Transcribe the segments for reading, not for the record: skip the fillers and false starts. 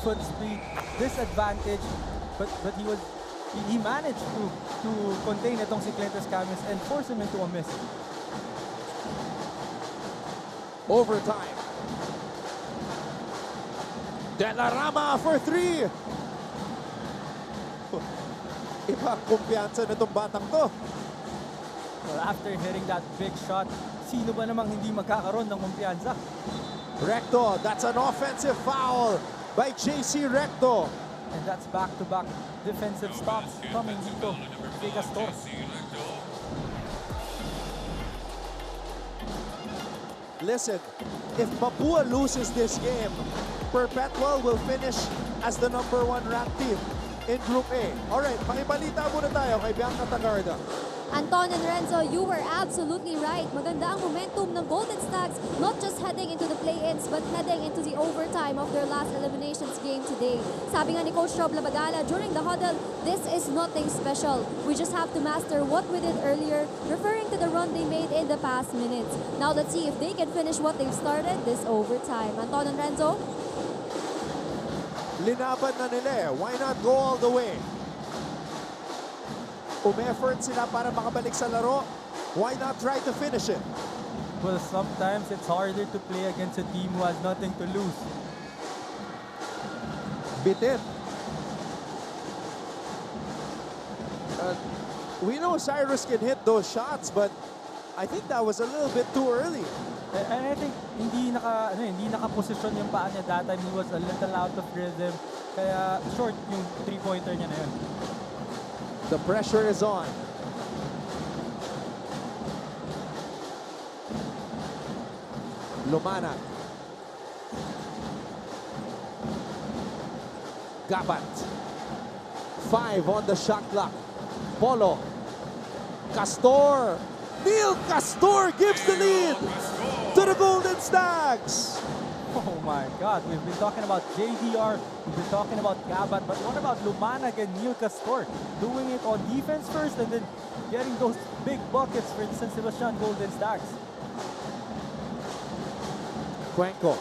foot speed disadvantage, but he managed to contain itong si Clint Escamis and force him into a miss. Overtime. De La Rama for 3. Ibang kumpiyansa na itong batang to. Well, after hitting that big shot, sino ba namang hindi magkakaroon ng kumpiyansa? Recto, that's an offensive foul by JC Recto. And that's back-to-back defensive stops coming dito kay Castor. Listen, if Mapua loses this game, Perpetual will finish as the #1 ranked team in Group A. Alright, pakibalita muna tayo kay Bianca Tagarda. Anton and Renzo, you were absolutely right. Maganda ang momentum ng Golden Stags, not just heading into the play-ins, but heading into the overtime of their last eliminations game today. Sabi nga ni Coach Rob Labagala during the huddle, this is nothing special. We just have to master what we did earlier, referring to the run they made in the past minutes. Now let's see if they can finish what they've started this overtime. Anton and Renzo? Linaban na nila eh. Why not go all the way? Umeffort sila para makabalik sa laro. Why not try to finish it? Well, sometimes it's harder to play against a team who has nothing to lose. Bitin. We know Cyrus can hit those shots, but I think that was a little bit too early. And I think hindi naka-posisyon yung paa niya that time. He was a little out of rhythm. Kaya short yung three-pointer niya na yun. The pressure is on. Lumana. Gabat. 5 on the shot clock. Polo. Castor. Neil Castor gives the lead to the Golden Stags. Oh my God, we've been talking about JDR, we've been talking about Gabat, but what about Lumanag and Neil Castor? Doing it on defense first and then getting those big buckets for the San Sebastian Golden Stags. Cuenco.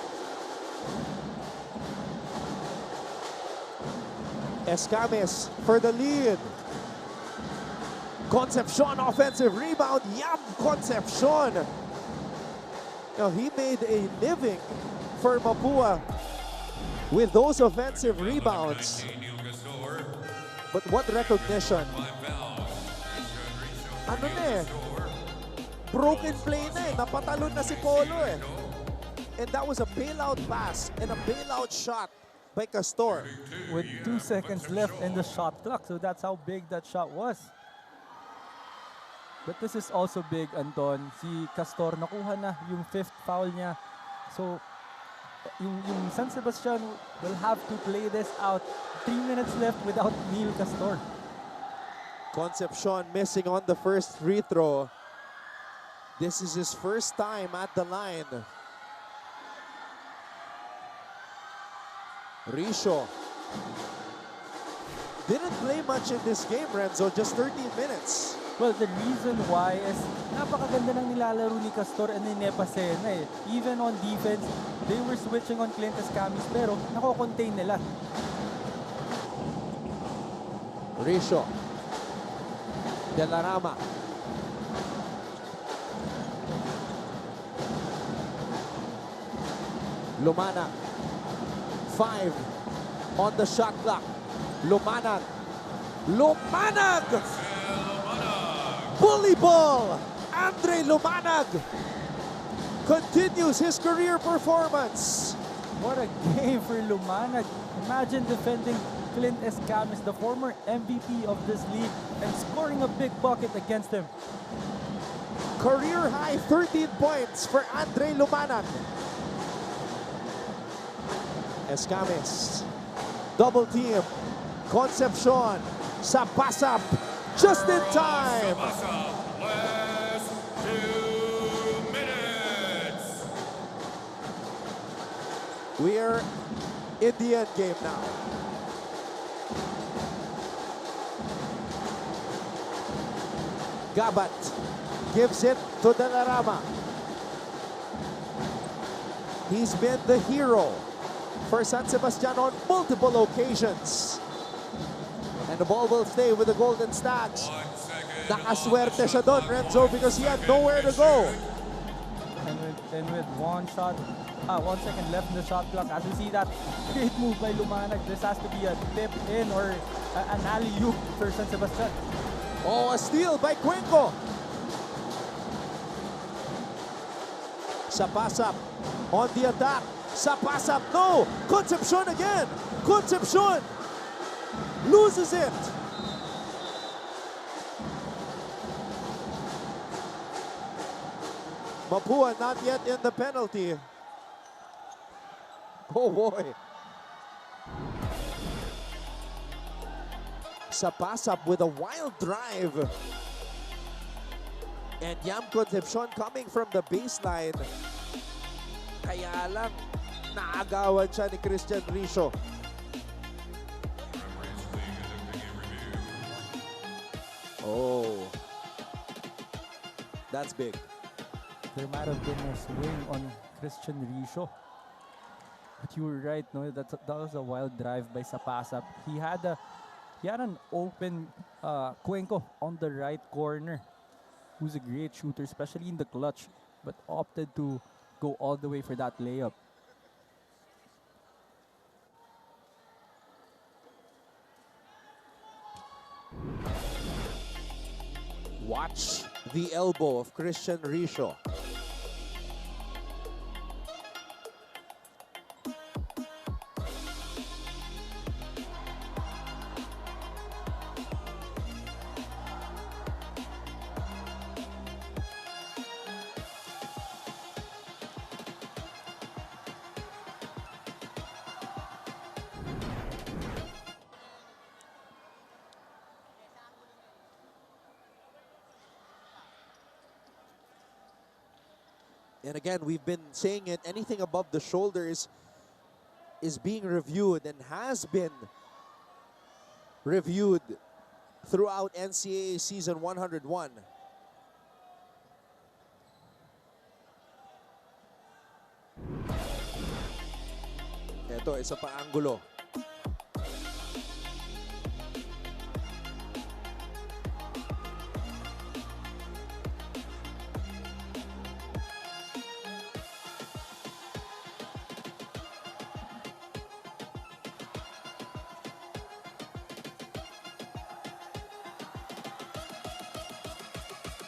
Escamis for the lead. Concepcion offensive rebound. Yam Concepcion. Now he made a living for Mapua with those offensive rebounds. But what recognition? Ano na eh? Broken play na eh. Napatalon na si Polo eh. And that was a bailout pass and a bailout shot by Castor. With 2 seconds left in the shot clock, so that's how big that shot was. But this is also big, Anton. Si Castor nakuha na yung 5th foul niya. So, yung San Sebastian will have to play this out. 3 minutes left without Neil Castor. Concepcion missing on the first free throw. This is his first time at the line. Risho didn't play much in this game, Renzo. Just 13 minutes. Well, the reason why is napakaganda ng nilalaro ni Castor and ni Nepasena eh. Even on defense, they were switching on Clint Escamis pero nako-contain nila. Risho. De La Rama. Lumana. 5 on the shot clock. Lumanag. Lumanag! Bully ball! Andre Lumanag continues his career performance. What a game for Lumanag. Imagine defending Clint Escamis, the former MVP of this league, and scoring a big bucket against him. Career high 13 points for Andre Lumanag. Escamis. Double team. Concepcion. Sa pass-up. Just in time. Last 2 minutes. We are in the end game now. Gabat gives it to De La Rama. He's been the hero for San Sebastian on multiple occasions. And the ball will stay with the Golden Stags. 1 second. Nakaswerte siya doon, Renzo, because he had nowhere to go. And with 1 second left in the shot clock, as we see that great move by Lumanag, this has to be a tip in or an alley-oop for San Sebastian. Oh, a steal by Cuenco. Sapasap on the attack. Sapasap, no! Concepcion again! Concepcion loses it. Mapua not yet in the penalty. Oh boy. Sapasap with a wild drive. And Yam Concepcion coming from the baseline. Kaya lang, naagawan siya ni Christian Richo. Oh. That's big. There might have been a swing on Christian Richo. But you were right, no? That was a wild drive by Sapasap. He had an open Cuenco on the right corner, who's a great shooter, especially in the clutch, but opted to go all the way for that layup. Watch the elbow of Christian Richo. And again, we've been saying it, anything above the shoulders is being reviewed and has been reviewed throughout NCAA Season 101. Ito, isa pa anggulo.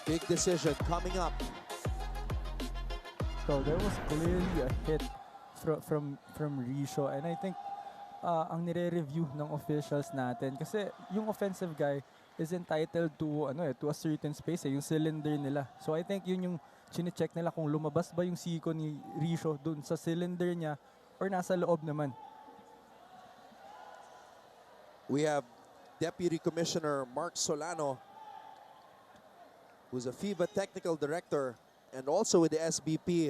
Big decision coming up. So there was clearly a hit from Richo, and I think ang nire-review ng officials natin kasi yung offensive guy is entitled to to a certain space, yung cylinder nila. So I think yun yung chine-check nila kung lumabas ba yung siko ni Richo dun sa cylinder niya or nasa loob naman. We have Deputy Commissioner Mark Solano, who's a FIBA technical director and also with the SBP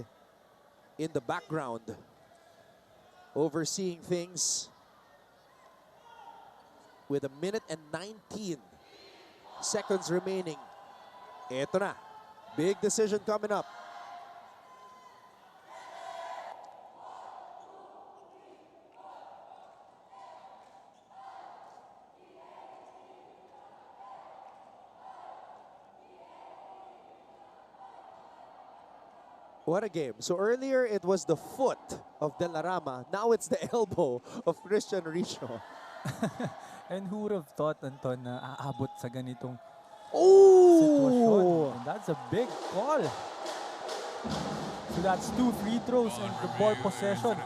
in the background, overseeing things with 1 minute and 19 seconds remaining. Eto na, big decision coming up. What a game. So earlier it was the foot of De La Rama. Now it's the elbow of Christian Richo. And who would have thought, Anton, na aabot sa ganitong sitwasyon? Oh! And that's a big call. So that's 2 free throws and the ball possession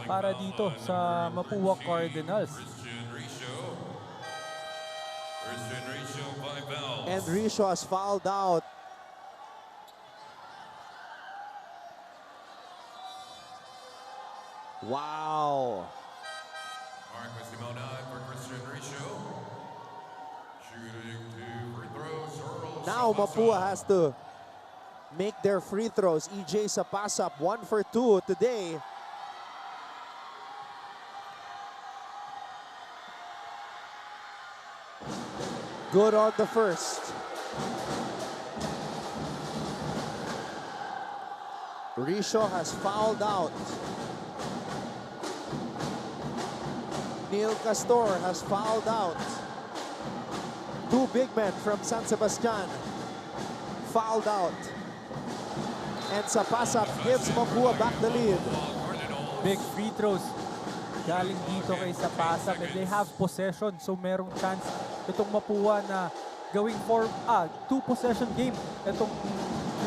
para dito sa Mapua Cardinals. Christian Richo by fouls. And Richo has fouled out. Wow. Mark Simonad for Christian Richo. Shooting 2 free throws. Earl Now Sapasap. Mapua has to make their free throws. EJ Sapasap 1 for 2 today. Good on the first. Richo has fouled out. Neil Castor has fouled out. Two big men from San Sebastian fouled out. And Sapasap gives Mapua back the lead. Big free throws galing dito kay Sapasap, and they have possession, so merong chance itong Mapua na gawing two possession game itong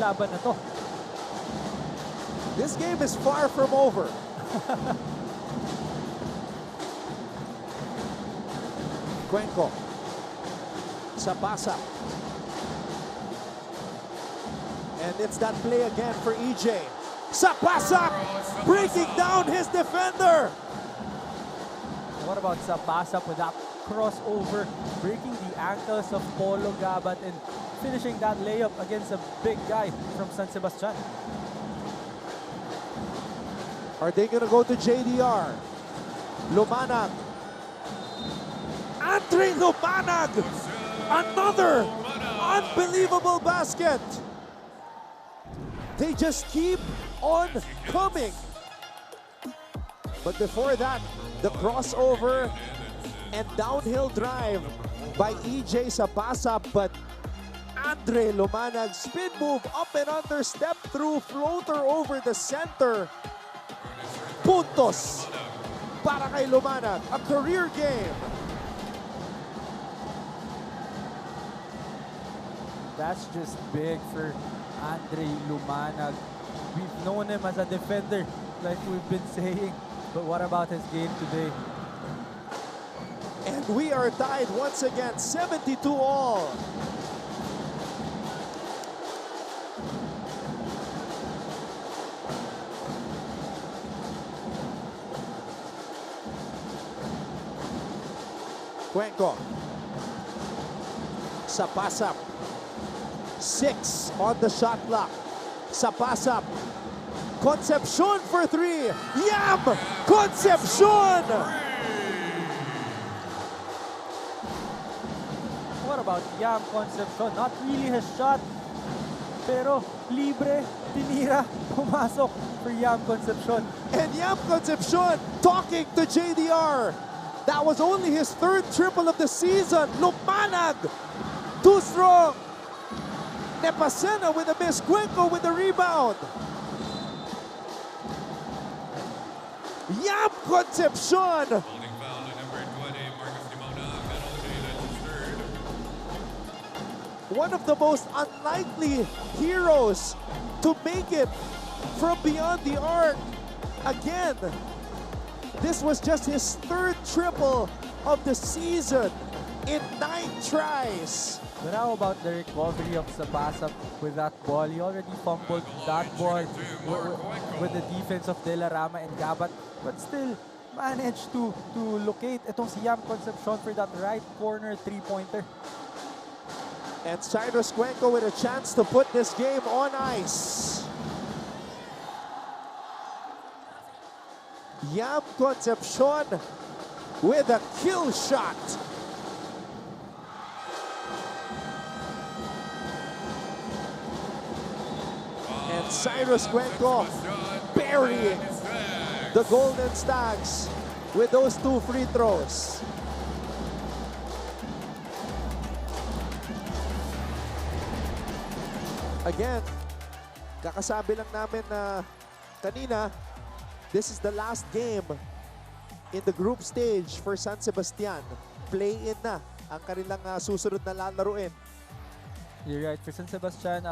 laban na to. This game is far from over. Cuenco. Sapasap. And it's that play again for EJ. Sapasap breaking down his defender. What about Sapasap with that crossover, breaking the ankles of Polo Gabat and finishing that layup against a big guy from San Sebastian. Are they gonna go to JDR? Lumanag. Andre Lumanag! Another unbelievable basket! They just keep on coming. But before that, the crossover and downhill drive by EJ Sapasap, but Andre Lumanag spin move up and under, step through, floater over the center. Puntos para kay Lumanag, a career game. That's just big for Andre Lumanag. We've known him as a defender, like we've been saying, but what about his game today? And we are tied once again, 72 all. Cuenco. Sapasap. 6 on the shot clock. Sapasap. Concepcion for 3. Yam! Concepcion! What about Yam Concepcion? Not really his shot, pero libre, tinira, pumasok for Yam Concepcion. And Yam Concepcion talking to JDR. That was only his 3rd triple of the season. Lumanag, too strong. Nepasena with a miss. Cuenco with the rebound. Yam Concepcion. Holding foul to number 20, Marcus Dimona, penalty, that's his third. One of the most unlikely heroes to make it from beyond the arc. Again, this was just his 3rd triple of the season in 9 tries. But how about the recovery of Sapasap with that ball? He already fumbled that ball with the defense of De La Rama and Gabat, but still managed to locate itong si Yam Concepcion for that right corner 3-pointer. And Cyrus Cuenco with a chance to put this game on ice. Yam Concepcion with a kill shot. And Cyrus Cuenco burying the Golden Stags with those 2 free throws. Again, kakasabi lang namin na kanina, this is the last game in the group stage for San Sebastian. Play-in na ang kanilang susunod na lalaruin. You're right. For San Sebastian,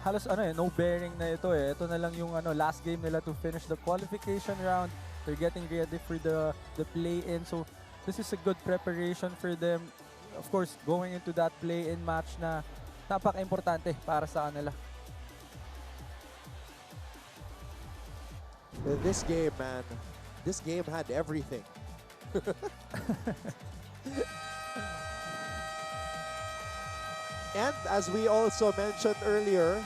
halos no bearing na ito eh. Ito na lang yung last game nila to finish the qualification round. They're getting ready for the play-in. So this is a good preparation for them. Of course, going into that play-in match na napaka-importante para sa kanila. This game, man, this game had everything. And as we also mentioned earlier,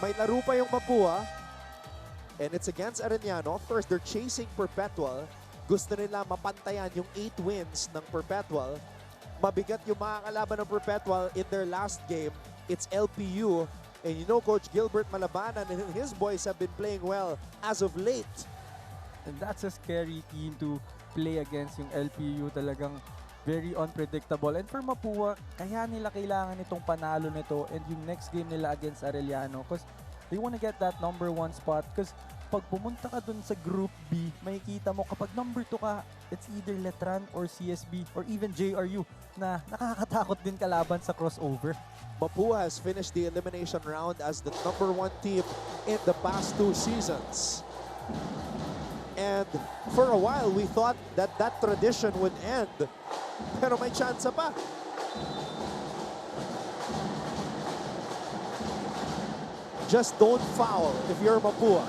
may laro pa yung Mapua. And it's against Arellano. Of course, they're chasing Perpetual. Gusto nila mapantayan yung 8 wins ng Perpetual. Mabigat yung mga kalaban ng Perpetual in their last game. It's LPU. And you know, Coach Gilbert Malabanan and his boys have been playing well as of late. And that's a scary team to play against yung LPU talagang very unpredictable. And for Mapua, kaya nila kailangan itong panalo nito and yung next game nila against Arellano because they wanna get that number 1 spot because pag pumunta ka dun sa Group B, makikita mo kapag number 2 ka, it's either Letran or CSB or even JRU na nakakatakot din kalaban sa crossover. Mapua has finished the elimination round as the number 1 team in the past 2 seasons. And for a while, we thought that that tradition would end. Pero may chance pa. Just don't foul if you're Mapua.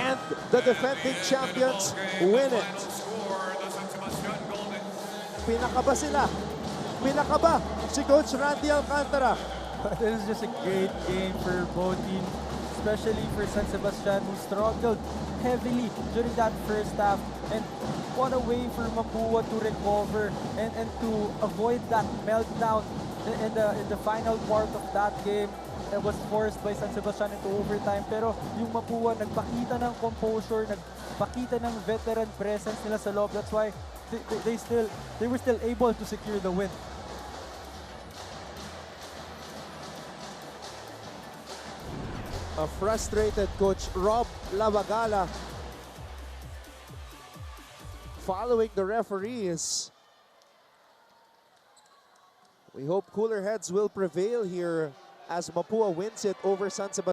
And the defending champions win it. Pinakaba sila. Pinakaba si Coach Randy Alcantara. This is just a great game for both teams, especially for San Sebastian who struggled heavily during that first half. And what a way for Mapua to recover and to avoid that meltdown in the final part of that game. It was forced by San Sebastian into overtime. Pero yung Mapua nagpakita ng composure, nagpakita ng veteran presence nila sa loob. That's why they were still able to secure the win. A frustrated Coach Rob Lavagala following the referees. We hope cooler heads will prevail here as Mapua wins it over San Sebastian.